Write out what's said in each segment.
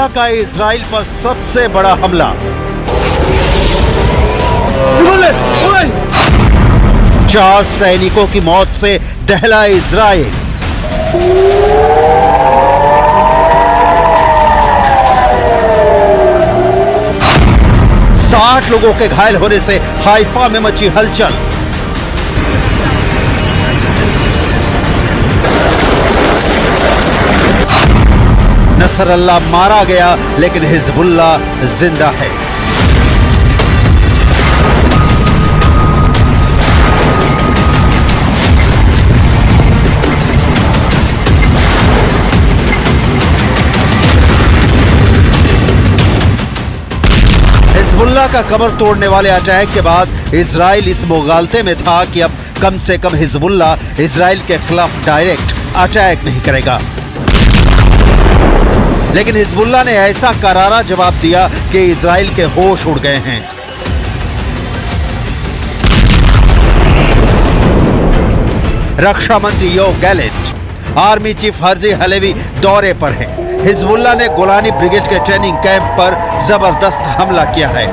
Hezbollah का Israel पर सबसे बड़ा हमला। 4 सैनिकों की मौत से दहला इजराइल। साठ लोगों के घायल होने से हाइफा में मची हलचल। नसरल्लाह मारा गया लेकिन हिजबुल्लाह जिंदा है। हिजबुल्लाह का कमर तोड़ने वाले अटैक के बाद इजराइल इस मुगालते में था कि अब कम से कम हिजबुल्लाह इजराइल के खिलाफ डायरेक्ट अटैक नहीं करेगा। लेकिन हिजबुल्लाह ने ऐसा करारा जवाब दिया कि इजराइल के होश उड़ गए हैं। रक्षा मंत्री Yoav Gallant, army chief Herzi Halevi दौरे पर हैं। हिजबुल्लाह ने गोलानी ब्रिगेड के ट्रेनिंग कैंप पर जबरदस्त हमला किया है।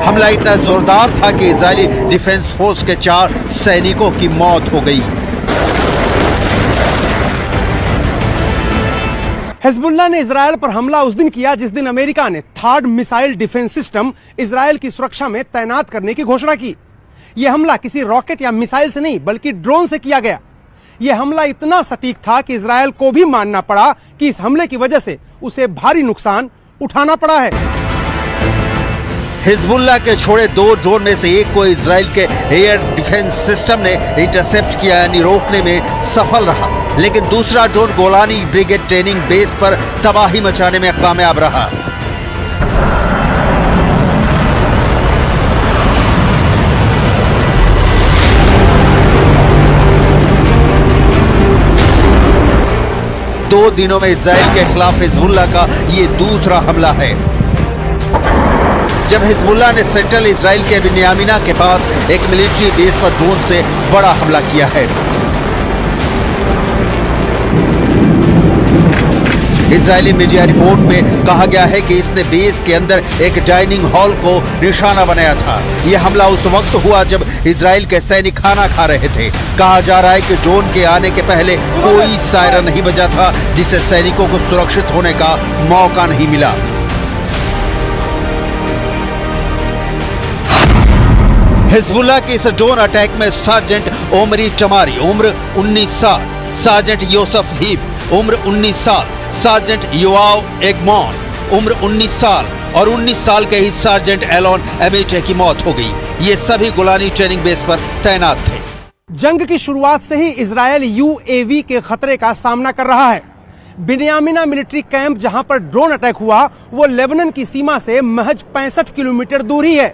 हमला इतना जोरदार था कि इजरायली डिफेंस फोर्स के 4 सैनिकों की मौत हो गई। हिजबुल्लाह ने इजराइल पर हमला उस दिन किया जिस दिन अमेरिका ने third missile defence system Israel की सुरक्षा में तैनात करने की घोषणा की। यह हमला किसी रॉकेट या मिसाइल से नहीं बल्कि ड्रोन से किया गया। यह हमला इतना सटीक था कि इजराइल को भी मानना पड़ा कि इस हमले की वजह से उसे भारी नुकसान उठाना पड़ा है। हिजबुल्लाह के छोड़े 2 ड्रोन में से एक को इजराइल के एयर डिफेंस सिस्टम ने इंटरसेप्ट किया यानी रोकने में सफल रहा, लेकिन दूसरा drone Golani brigade training base पर तबाही मचाने में कामयाब रहा। दो दिनों में इजराइल के खिलाफ हिजबुल्लाह का ये दूसरा हमला है। जब हिजबुल्लाह ने सेंट्रल इजराइल के बिन्यामिना के पास एक मिलिट्री बेस पर ड्रोन से बड़ा हमला किया है। इजरायली मीडिया रिपोर्ट में कहा गया है कि इसने बेस के अंदर एक डाइनिंग हॉल को निशाना बनाया था। यह हमला उस वक्त हुआ जब इजराइल के सैनिक खाना खा रहे थे। कहा जा रहा है कि ड्रोन के आने के पहले कोई सायरन नहीं बजा था, जिससे सैनिकों को सुरक्षित होने का मौका नहीं मिला। हिजबुल्लाह के इस ड्रोन अटैक में सार्जेंट ओमरी टमारी उम्र 19 साल, सार्जेंट योसफ हीब उम्र 19 साल, सार्जेंट योआव एगमॉन उम्र 19 साल और 19 साल के ही सार्जेंट एलोन एमेटे की मौत हो गई। ये सभी गोलानी ट्रेनिंग बेस पर तैनात थे। जंग की शुरुआत से ही इजरायल यूएवी के खतरे का सामना कर रहा है। बिन्यामिना मिलिट्री कैंप जहां पर ड्रोन अटैक हुआ वो लेबनान की सीमा से महज 65 किलोमीटर दूर ही है।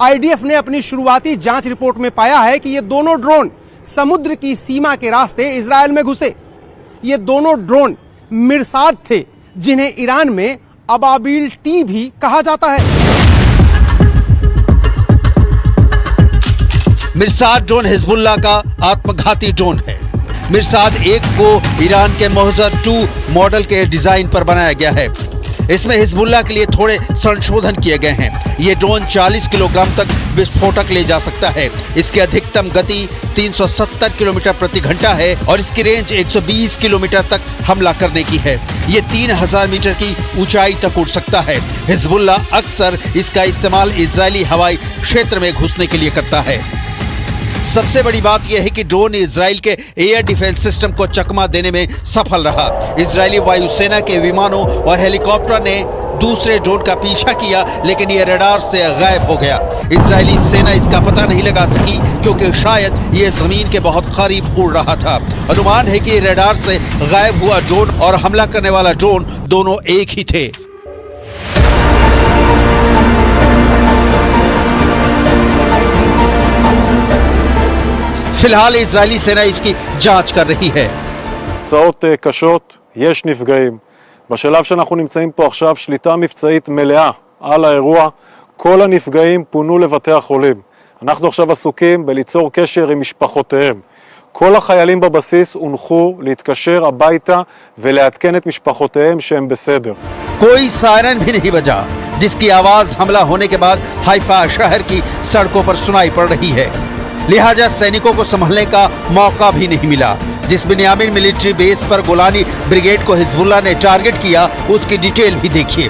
आईडीएफ ने अपनी शुरुआती जांच रिपोर्ट में पाया है कि ये दोनों ड्रोन समुद्र की सीमा के रास्ते इजरायल में घुसे। ये दोनों ड्रोन मिरसाद थे, जिन्हें ईरान में अबाबिल टी भी कहा जाता है। मिरसाद ड्रोन हिजबुल्लाह का आत्मघाती ड्रोन है। मिरसाद 1 को ईरान के मोहजर 2 मॉडल के डिजाइन पर बनाया गया है। इसमें हिजबुल्लाह के लिए थोड़े संशोधन किए गए हैं। ये ड्रोन 40 किलोग्राम तक विस्फोटक ले जा सकता है। इसकी अधिकतम गति 370 किलोमीटर प्रति घंटा है और इसकी रेंज 120 किलोमीटर तक हमला करने की है। ये 3000 मीटर की ऊंचाई तक उड़ सकता है। हिजबुल्लाह अक्सर इसका इस्तेमाल इजरायली हवाई क्षेत्र में घुसने के लिए करता है। सबसे बड़ी बात यह है कि ड्रोन इजराइल के एयर डिफेंस सिस्टम को चकमा देने में सफल रहा। इजरायली वायुसेना के विमानों और हेलीकॉप्टर ने दूसरे ड्रोन का पीछा किया, लेकिन यह रडार से गायब हो गया। इजरायली सेना इसका पता नहीं लगा सकी क्योंकि शायद यह जमीन के बहुत करीब उड़ रहा था। अनुमान है कि रडार से गायब हुआ ड्रोन और हमला करने वाला ड्रोन दोनों एक ही थे। फिलहाल इजरायली सेना इसकी जांच कर रही है। תוצאות קשות, יש נפגעים. בשלב שאנחנו נמצאים פה עכשיו שליטה מבצעית מלאה על האירוע. כל הנפגעים פונו לבתי החולים. אנחנו עכשיו עסוקים בליצור קשר עם משפחותיהם. כל החיילים בבסיס הונחו להתקשר הביתה ולעדכן את משפחותיהם שהם בסדר. कोई सायरन भी नहीं बजा, जिसकी आवाज हमला होने के बाद हाइफा शहर की सड़कों पर सुनाई पड़ रही है। लिहाजा सैनिकों को संभलने का मौका भी नहीं मिला। जिस बिन्यामिन मिलिट्री बेस पर गोलानी ब्रिगेड को हिजबुल्लाह ने टारगेट किया, उसकी डिटेल भी देखिए।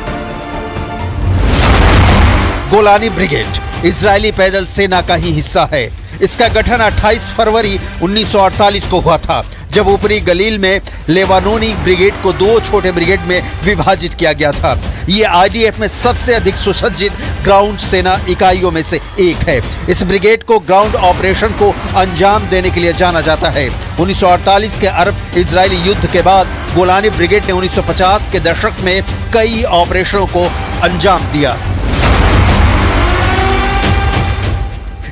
गोलानी ब्रिगेड इजरायली पैदल सेना का ही हिस्सा है। इसका गठन 28 फरवरी 1948 को हुआ था, जब ऊपरी गलील में लेबानोनी ब्रिगेड को 2 छोटे ब्रिगेड में विभाजित किया गया था। ये आईडीएफ में सबसे अधिक सुसज्जित ग्राउंड सेना इकाइयों में से एक है। इस ब्रिगेड को ग्राउंड ऑपरेशन को अंजाम देने के लिए जाना जाता है। 1948 के अरब इजरायली युद्ध के बाद गोलानी ब्रिगेड ने 1950 के दशक में कई ऑपरेशनों को अंजाम दिया।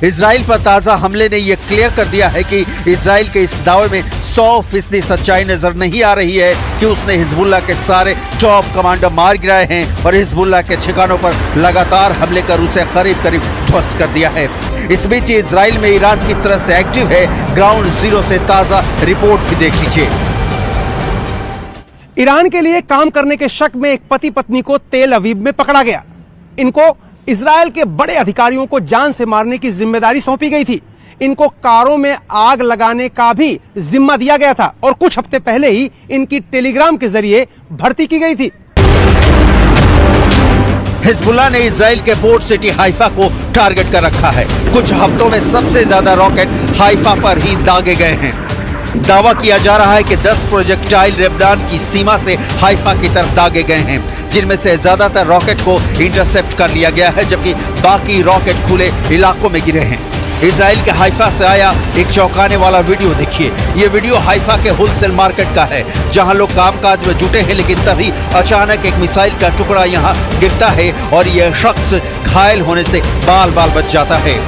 इजराइल पर ताजा हमले ने यह क्लियर कर दिया है कि इजराइल के इस दावे में 100% सच्चाई नजर नहीं आ रही है कि उसने हिजबुल्लाह के सारे टॉप कमांडर मार गिराए हैं और हिजबुल्लाह के ठिकानों पर लगातार हमले कर उसे करीब करीब ध्वस्त कर दिया है। इस बीच इजराइल में ईरान किस तरह से एक्टिव है, ग्राउंड जीरो से ताजा रिपोर्ट भी देख लीजिए। ईरान के लिए काम करने के शक में एक पति पत्नी को तेल अवीव में पकड़ा गया। इनको इजराइल के बड़े अधिकारियों को जान से मारने की जिम्मेदारी सौंपी गई थी। इनको कारों में आग लगाने का भी जिम्मा दिया गया था और कुछ हफ्ते पहले ही इनकी टेलीग्राम के जरिए भर्ती की गई थी। हिजबुल्लाह ने इजराइल के पोर्ट सिटी हाइफा को टारगेट कर रखा है। कुछ हफ्तों में सबसे ज्यादा रॉकेट हाइफा पर ही दागे गए हैं। दावा किया जा रहा है कि 10 प्रोजेक्टाइल लेबनान की सीमा से हाइफा की तरफ दागे गए हैं, जिनमें से ज्यादातर रॉकेट को इंटरसेप्ट कर लिया गया है, जबकि बाकी रॉकेट खुले इलाकों में गिरे हैं। इजराइल के हाइफा से आया एक चौंकाने वाला वीडियो देखिए। ये वीडियो हाइफा के होलसेल मार्केट का है, जहां लोग कामकाज में जुटे हैं, लेकिन तभी अचानक एक मिसाइल का टुकड़ा यहां गिरता है और यह शख्स घायल होने से बाल बाल बच जाता है।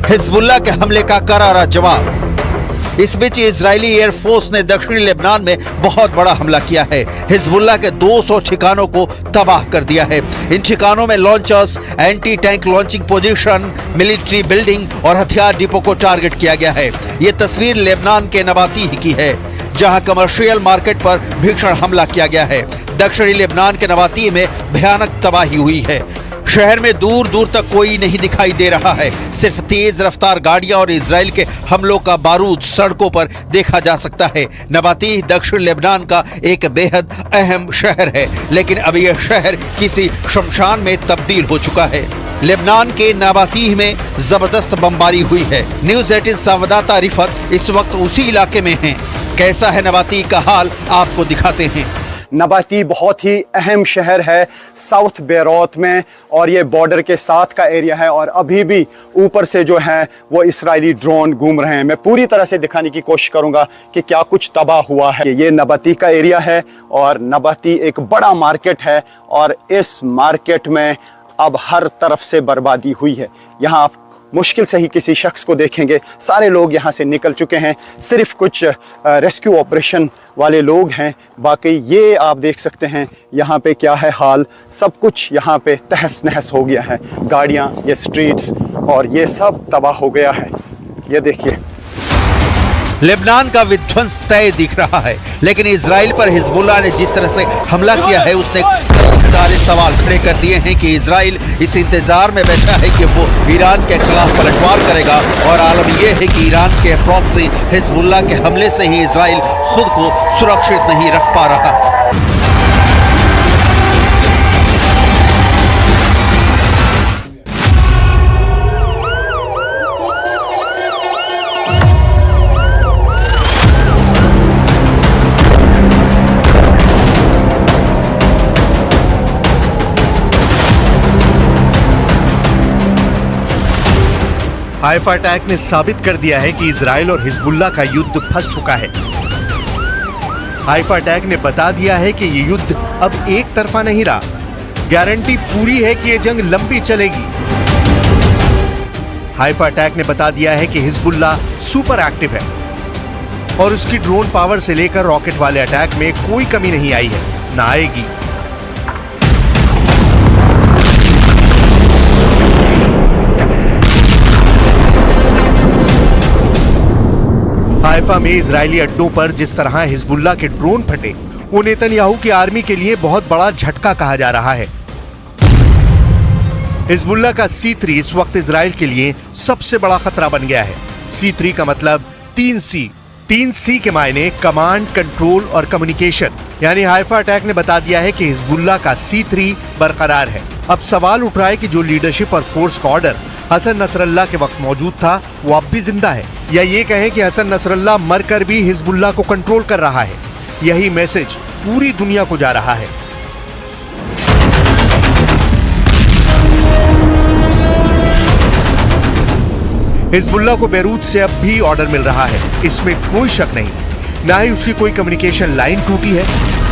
हिजबुल्लाह के हमले का करारा जवाब। इस बीच इजरायली एयरफोर्स ने दक्षिणी लेबनान में बहुत बड़ा हमला किया है। हिजबुल्लाह के 200 ठिकानों को तबाह कर दिया है। इन ठिकानों में launchers, anti tank launching position, military building और हथियार डिपो को टारगेट किया गया है। ये तस्वीर लेबनान के नबातीह की है, जहां कमर्शियल मार्केट पर भीषण हमला किया गया है। दक्षिणी लेबनान के नबातीह में भयानक तबाही हुई है। शहर में दूर दूर तक कोई नहीं दिखाई दे रहा है। सिर्फ तेज रफ्तार गाड़ियां और इजराइल के हमलों का बारूद सड़कों पर देखा जा सकता है। नबातीह दक्षिण लेबनान का एक बेहद अहम शहर है, लेकिन अब यह शहर किसी शमशान में तब्दील हो चुका है। लेबनान के नबातीह में जबरदस्त बमबारी हुई है। न्यूज़ 18 संवाददाता रिफत इस वक्त उसी इलाके में हैं। कैसा है नबातीह का हाल, आपको दिखाते हैं। नबाती बहुत ही अहम शहर है साउथ बेरूत में, और ये बॉर्डर के साथ का एरिया है, और अभी भी ऊपर से जो है वो इजरायली ड्रोन घूम रहे हैं। मैं पूरी तरह से दिखाने की कोशिश करूंगा कि क्या कुछ तबाह हुआ है। ये नबाती का एरिया है और नबाती एक बड़ा मार्केट है, और इस मार्केट में अब हर तरफ से बर्बादी हुई है। यहाँ आप मुश्किल से ही किसी शख्स को देखेंगे। सारे लोग यहाँ से निकल चुके हैं, सिर्फ कुछ रेस्क्यू ऑपरेशन वाले लोग हैं। बाकी ये आप देख सकते हैं यहाँ पे क्या है हाल। सब कुछ यहाँ पे तहस नहस हो गया है। गाड़ियाँ, ये स्ट्रीट्स और ये सब तबाह हो गया है। ये देखिए, लेबनान का विध्वंस तय दिख रहा है, लेकिन इजराइल पर हिजबुल्लाह ने जिस तरह से हमला किया है, उसने सारे सवाल खड़े कर दिए हैं कि इजराइल इस इंतजार में बैठा है कि वो ईरान के खिलाफ पलटवार करेगा। और आलम यह है कि ईरान के प्रॉक्सी हिजबुल्लाह के हमले से ही इजराइल खुद को सुरक्षित नहीं रख पा रहा। हाइफा अटैक ने साबित कर दिया है कि इजराइल और हिजबुल्लाह का युद्ध फंस चुका है। हाइफा अटैक ने बता दिया है कि ये युद्ध अब एक तरफा नहीं रहा। गारंटी पूरी है कि ये जंग लंबी चलेगी। हाइफा अटैक ने बता दिया है कि हिजबुल्लाह सुपर एक्टिव है और उसकी ड्रोन पावर से लेकर रॉकेट वाले अटैक में कोई कमी नहीं आई है, ना आएगी। हाइफा में इजरायली अड्डों पर जिस तरह हिजबुल्लाह के ड्रोन फटे, वो नेतन्याहू की आर्मी के लिए बहुत बड़ा झटका कहा जा रहा है। हिजबुल्लाह का C3 इस वक्त इजराइल के लिए सबसे बड़ा खतरा बन गया है। C3 का मतलब 3C। 3C के मायने कमांड, कंट्रोल और कम्युनिकेशन। यानी हाइफा अटैक ने बता दिया है कि हिजबुल्लाह का C3 बरकरार है। अब सवाल उठ रहा है कि जो लीडरशिप और फोर्स का ऑर्डर हसन नसरल्लाह के वक्त मौजूद था, वो अब भी जिंदा है, या ये कहें कि हसन नसरल्लाह मरकर भी हिजबुल्लाह को कंट्रोल कर रहा है। यही मैसेज पूरी दुनिया को जा रहा है। हिजबुल्लाह को बैरूत से अब भी ऑर्डर मिल रहा है, इसमें कोई शक नहीं। ना ही उसकी कोई कम्युनिकेशन लाइन टूटी है।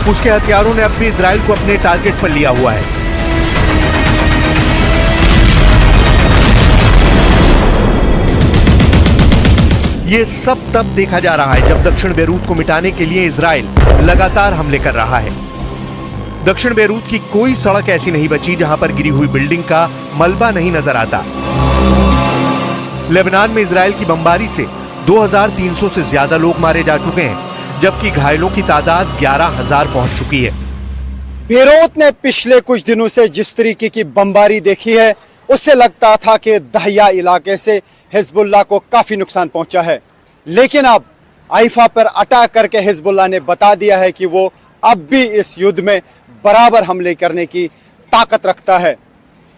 उसके हथियारों ने अब भी इजराइल को अपने टारगेट पर लिया हुआ है। ये सब तब देखा जा रहा है जब दक्षिण बैरूत को मिटाने के लिए इजराइल लगातार हमले कर रहा है। दक्षिण बैरूत की कोई सड़क ऐसी नहीं बची जहां पर गिरी हुई बिल्डिंग का मलबा नहीं नजर आता। लेबनान में इजराइल की बमबारी से 2300 से ज्यादा लोग मारे जा चुके हैं, जबकि घायलों की तादाद 11,000 पहुंच चुकी है। बेरूत ने पिछले कुछ दिनों से जिस तरीके की बमबारी देखी है, उससे लगता था कि दहिया इलाके से हिजबुल्लाह को काफी नुकसान पहुंचा है। लेकिन अब हाइफा पर अटैक करके हिजबुल्लाह ने बता दिया है कि वो अब भी इस युद्ध में बराबर हमले करने की ताकत रखता है।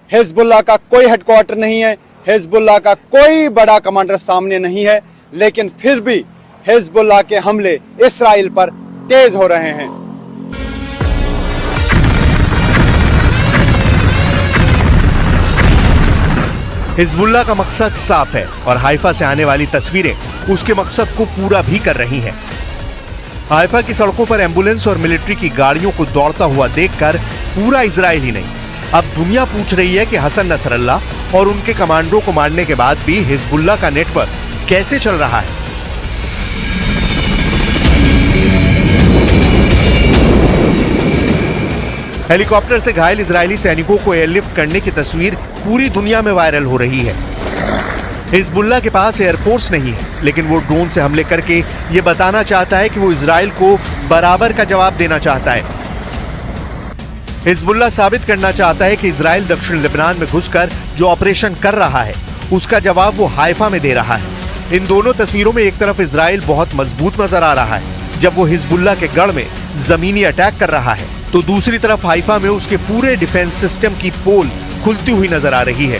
हिजबुल्लाह का कोई हेडक्वार्टर नहीं है, हिजबुल्लाह का कोई बड़ा कमांडर सामने नहीं है, लेकिन फिर भी हिजबुल्लाह के हमले इस्राइल पर तेज हो रहे हैं। हिजबुल्लाह का मकसद साफ है और हाइफा से आने वाली तस्वीरें उसके मकसद को पूरा भी कर रही हैं। हाइफा की सड़कों पर एम्बुलेंस और मिलिट्री की गाड़ियों को दौड़ता हुआ देखकर पूरा इजराइल ही नहीं, अब दुनिया पूछ रही है कि हसन नसरल्लाह और उनके कमांडरों को मारने के बाद भी हिजबुल्लाह का नेटवर्क कैसे चल रहा है। हेलीकॉप्टर से घायल इजरायली सैनिकों को एयरलिफ्ट करने की तस्वीर पूरी दुनिया में वायरल हो रही है। हिजबुल्लाह के पास एयरफोर्स नहीं है, लेकिन वो ड्रोन से हमले करके ये बताना चाहता है कि वो इजराइल को बराबर का जवाब देना चाहता है। हिजबुल्लाह साबित करना चाहता है कि इजराइल दक्षिण लेबनान में घुसकर जो ऑपरेशन कर रहा है, उसका जवाब वो हाइफा में दे रहा है। इन दोनों तस्वीरों में एक तरफ इजराइल बहुत मजबूत नजर आ रहा है जब वो हिजबुल्लाह के गढ़ में जमीनी अटैक कर रहा है, तो दूसरी तरफ हाइफा में उसके पूरे डिफेंस सिस्टम की पोल खुलती हुई नजर आ रही है।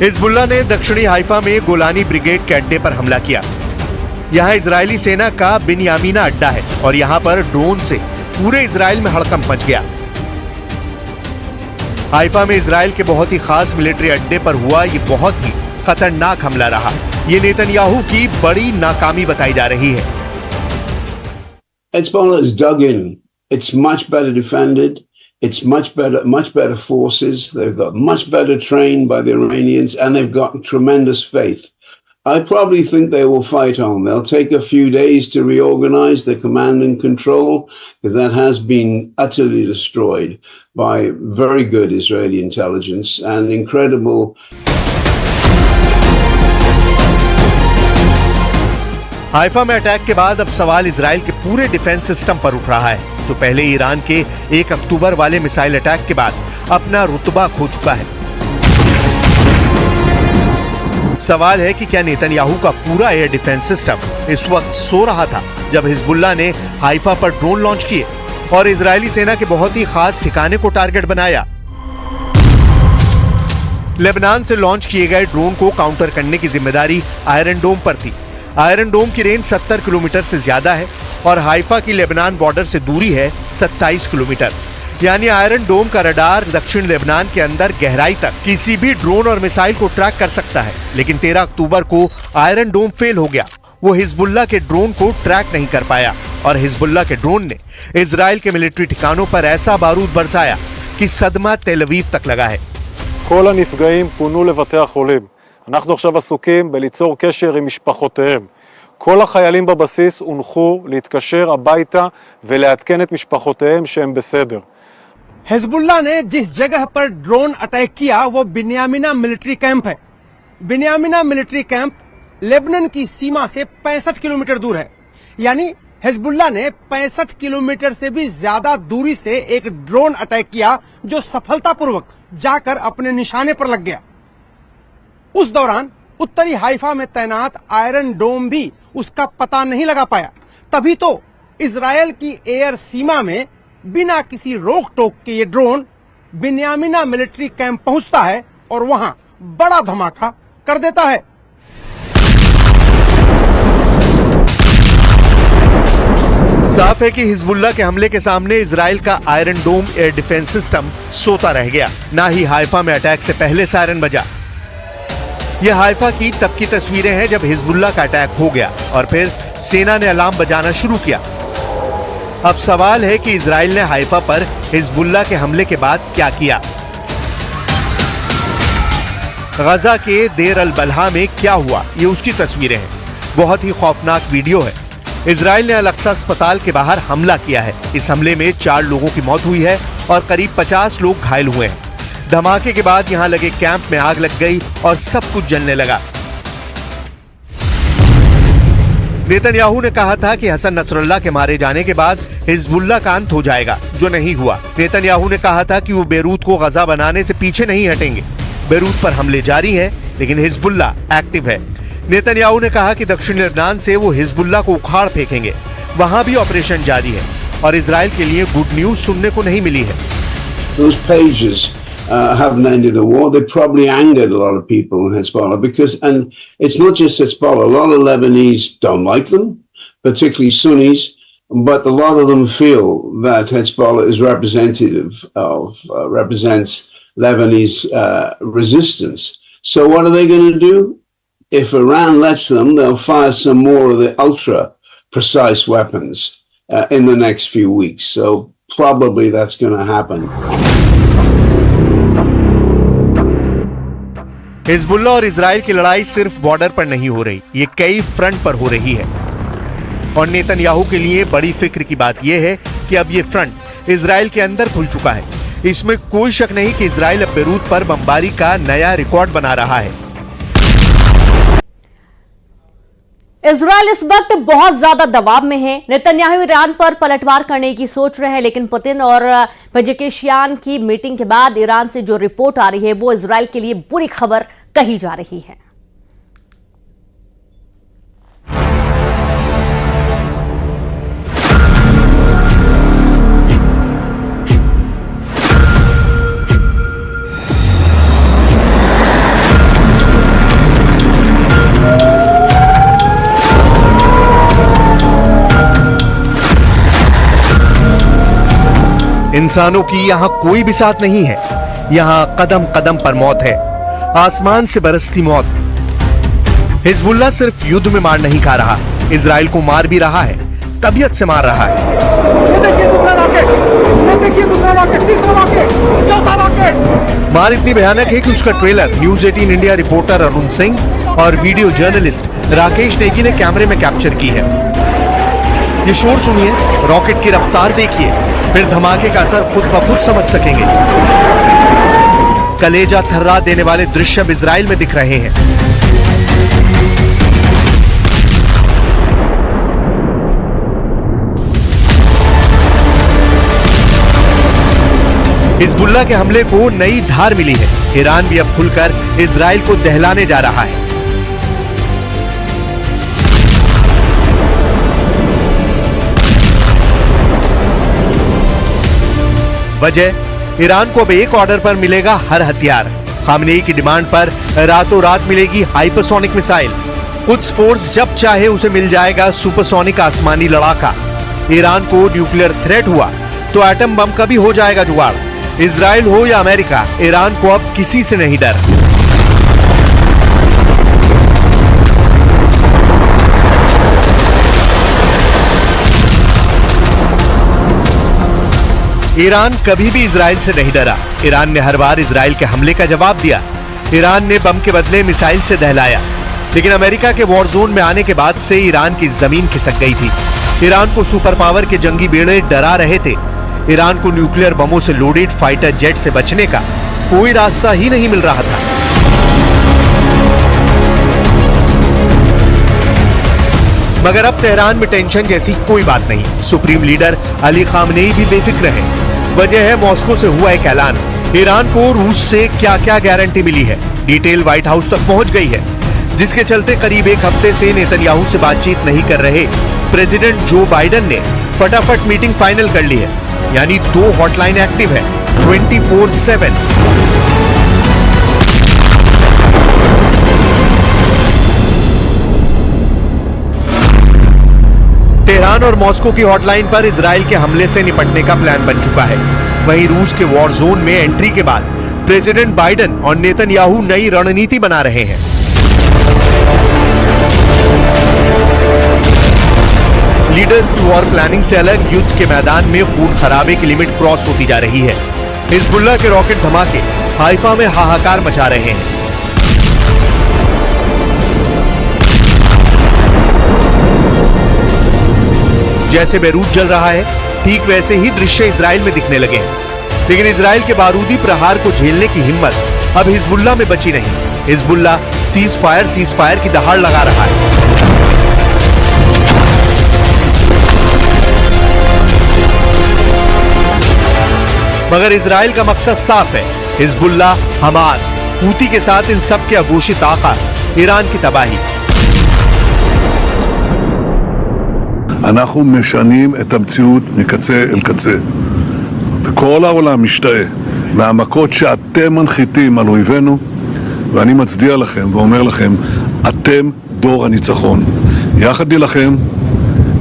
हिजबुल्लाह ने दक्षिणी हाइफा में गोलानी ब्रिगेड के अड्डे पर हमला किया। यहाँ इजरायली सेना का बिन्यामीना अड्डा है और यहाँ पर ड्रोन से पूरे इजराइल में हड़कंप मच गया। हाइफा में इजराइल के बहुत ही खास मिलिट्री अड्डे पर हुआ ये बहुत ही खतरनाक हमला रहा। ये नेतन्याहू की बड़ी नाकामी बताई जा रही है। Hezbollah is dug in. It's much better defended. It's much better forces. They've got much better trained by the Iranians, and they've got tremendous faith. I probably think they will fight on. They'll take a few days to reorganize the command and control, because that has been utterly destroyed by very good Israeli intelligence and incredible. Haifa में attack के बाद अब सवाल Israel के पूरे defence system पर उठ रहा है, जो पहले ईरान के 1 अक्टूबर वाले मिसाइल अटैक के बाद अपना रुतबा खो चुका है। सवाल है कि क्या नेतन्याहू का पूरा एयर डिफेंस सिस्टम इस वक्त सो रहा था जब हिजबुल्लाह ने हाइफा पर ड्रोन लॉन्च किए और इजरायली सेना के बहुत ही खास ठिकाने को टारगेट बनाया। लेबनान से लॉन्च किए गए ड्रोन को काउंटर करने की जिम्मेदारी आयरन डोम पर थी। आयरन डोम की रेंज 70 किलोमीटर से ज्यादा है और हाइफा की लेबनान बॉर्डर से दूरी है 27 किलोमीटर। यानी आयरन डोम का रडार दक्षिण लेबनान के अंदर गहराई तक किसी भी ड्रोन और मिसाइल को ट्रैक कर सकता है। लेकिन 13 अक्टूबर को आयरन डोम फेल हो गया। वो हिजबुल्लाह के ड्रोन को ट्रैक नहीं कर पाया और हिजबुल्लाह के ड्रोन ने इजराइल के मिलिट्री ठिकानों पर ऐसा बारूद बरसाया कि सदमा तेल अवीव तक लगा है। כל הנפגעים פונו לבתי החולים. אנחנו עכשיו עסוקים בליצור קשר עם משפחותיהם. כל החיילים בבסיס הונחו להתקשר הביתה ולעדכן את משפחותיהם שהם בסדר. हिजबुल्लाह ने जिस जगह पर ड्रोन अटैक किया वो बिन्यामिना मिलिट्री कैंप है। बिन्यामिना मिलिट्री कैंप लेबनान की सीमा से 65 किलोमीटर दूर है। यानी हिजबुल्लाह ने 65 किलोमीटर से भी ज्यादा दूरी से एक ड्रोन अटैक किया जो सफलतापूर्वक जाकर अपने निशाने पर लग गया। उस दौरान उत्तरी हाइफा में तैनात आयरन डोम भी उसका पता नहीं लगा पाया। तभी तो इजरायल की एयर सीमा में बिना किसी रोक टोक के ये ड्रोन बिन्यामिना मिलिट्री कैंप पहुंचता है और वहां बड़ा धमाका कर देता है। साफ है कि हिजबुल्लाह के हमले के सामने इजराइल का आयरन डोम एयर डिफेंस सिस्टम सोता रह गया। ना ही हाइफा में अटैक से पहले सायरन बजा। यह हाइफा की तब की तस्वीरें हैं जब हिजबुल्लाह का अटैक हो गया और फिर सेना ने अलार्म बजाना शुरू किया। अब सवाल है कि इजराइल ने हाइफा पर हिजबुल्लाह के हमले के बाद क्या किया। गजा के देर अल बलहा में क्या हुआ, ये उसकी तस्वीरें हैं। बहुत ही खौफनाक वीडियो है। इजराइल ने अल अक्सा अस्पताल के बाहर हमला किया है। इस हमले में 4 लोगों की मौत हुई है और करीब 50 लोग घायल हुए हैं। धमाके के बाद यहां लगे कैंप में आग लग गई और सब कुछ जलने लगा। नेतन्याहू ने कहा था कि हसन नसरुल्लाह के मारे जाने के बाद हिजबुल्लाह का अंत हो जाएगा, जो नहीं हुआ। नेतन्याहू ने कहा था कि वो बेरूत को गजा बनाने से पीछे नहीं हटेंगे। बेरूत पर हमले जारी हैं, लेकिन हिजबुल्लाह एक्टिव है। नेतन्याहू ने कहा कि दक्षिण लेबनान से वो हिजबुल्लाह को उखाड़ फेंकेंगे। वहां भी ऑपरेशन जारी है और इजराइल के लिए गुड न्यूज सुनने को नहीं मिली है। Those pages haven't ended the war. They probably angered a lot of people in Hezbollah because, and it's not just Hezbollah, a lot of Lebanese don't like them, particularly Sunnis, but a lot of them feel that Hezbollah is representative of, represents Lebanese resistance. So what are they going to do? If Iran lets them, they'll fire some more of the ultra precise weapons in the next few weeks. So probably that's going to happen. Hezbollah और Israel की लड़ाई सिर्फ border पर नहीं हो रही, ये कई फ्रंट पर हो रही है। और नेतन्याहू के लिए बड़ी फिक्र की बात यह है कि अब ये फ्रंट इजराइल के अंदर खुल चुका है। इसमें कोई शक नहीं कि इजराइल अब बेरूत पर बमबारी का नया रिकॉर्ड बना रहा है। इजराइल इस वक्त बहुत ज्यादा दबाव में है। नेतन्याहू ईरान पर पलटवार करने की सोच रहे हैं, लेकिन पुतिन और पेजेकिशियान की मीटिंग के बाद ईरान से जो रिपोर्ट आ रही है वो इजराइल के लिए बुरी खबर कही जा रही है। इंसानों की यहां कोई भी साथ नहीं है। यहां कदम कदम पर मौत है, आसमान से बरसती मौत। हिजबुल्लाह सिर्फ युद्ध में मार नहीं खा रहा, इजराइल को मार भी रहा है, तबीयत से मार रहा है। ये देखिए दूसरा रॉकेट, ये देखिए दूसरा रॉकेट, तीसरा रॉकेट, चौथा रॉकेट। मार इतनी भयानक है कि उसका trailer news 18 India reporter Arun Singh और वीडियो जर्नलिस्ट राकेश नेगी ने कैमरे में कैप्चर की है। ये शोर सुनिए, रॉकेट की रफ्तार देखिए, फिर धमाके का असर खुद ब खुद समझ सकेंगे। कलेजा थर्रा देने वाले दृश्य अब इजराइल में दिख रहे हैं। हिजबुल्लाह के हमले को नई धार मिली है। ईरान भी अब खुलकर इजराइल को दहलाने जा रहा है। वजह, ईरान को अब एक ऑर्डर पर मिलेगा हर हथियार। खामनेई की डिमांड पर रातों रात मिलेगी हाइपरसोनिक मिसाइल। कुछ फोर्स जब चाहे उसे मिल जाएगा सुपरसोनिक आसमानी लड़ाका। ईरान को न्यूक्लियर थ्रेट हुआ तो एटम बम का भी हो जाएगा जुगाड़। इजराइल हो या अमेरिका, ईरान को अब किसी से नहीं डर। ईरान कभी भी इजराइल से नहीं डरा। ईरान ने हर बार इजराइल के हमले का जवाब दिया। ईरान ने बम के बदले मिसाइल से दहलाया, लेकिन अमेरिका के वॉर जोन में आने के बाद से ईरान की जमीन खिसक गई थी। ईरान को सुपर पावर के जंगी बेड़े डरा रहे थे। ईरान को न्यूक्लियर बमों से लोडेड फाइटर जेट से बचने का कोई रास्ता ही नहीं मिल रहा था। मगर अब तेहरान में टेंशन जैसी कोई बात नहीं। सुप्रीम लीडर अली खामनेई भी बेफिक्र है। वजह है मॉस्को से हुआ एक ऐलान। ईरान को रूस से क्या क्या गारंटी मिली है, डिटेल व्हाइट हाउस तक पहुंच गई है, जिसके चलते करीब एक हफ्ते से नेतन्याहू से बातचीत नहीं कर रहे प्रेसिडेंट जो बाइडेन ने फटाफट मीटिंग फाइनल कर ली है। यानी 2 हॉटलाइन एक्टिव है 24/7। तेहरान और मॉस्को की हॉटलाइन पर इजराइल के हमले से निपटने का प्लान बन चुका है। वहीं रूस के वॉर जोन में एंट्री के बाद प्रेसिडेंट बाइडेन और नेतन्याहू नई रणनीति बना रहे हैं। लीडर्स की वॉर प्लानिंग से अलग युद्ध के मैदान में खून खराबे की लिमिट क्रॉस होती जा रही है। हिजबुल्लाह के रॉकेट धमाके हाइफा में हाहाकार मचा रहे हैं। जैसे बेरूत जल रहा है, ठीक वैसे ही दृश्य इजराइल में दिखने लगे हैं। लेकिन इजराइल के बारूदी प्रहार को झेलने की हिम्मत अब हिजबुल्लाह में बची नहीं। हिजबुल्लाह सीज फायर की दहाड़ लगा रहा है। मगर इजराइल का मकसद साफ है। हिजबुल्लाह, हमास, हूती के साथ इन सब के अघोषित आका ईरान की तबाही। אנחנו משנים את המציאות מקצה אל קצה. וכל העולם משתאה מהמכות שאתם מנחיתים על אויבינו, ואני מצדיע לכם ואומר לכם, אתם דור הניצחון. יחד נילחם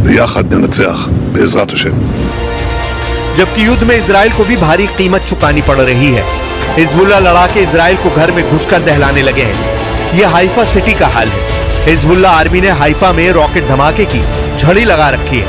ויחד ננצח, בעזרת השם. जबकि युद्ध में इजराइल को भी भारी कीमत चुकानी पड़ रही है। हिजबुल्लाह लड़ाके इजराइल को घर में घुसकर दहलाने लगे हैं। यह हाइफा सिटी का हाल है। हिजबुल्लाह आर्मी ने हाइफा में रॉकेट धमाके की झड़ी लगा रखी है।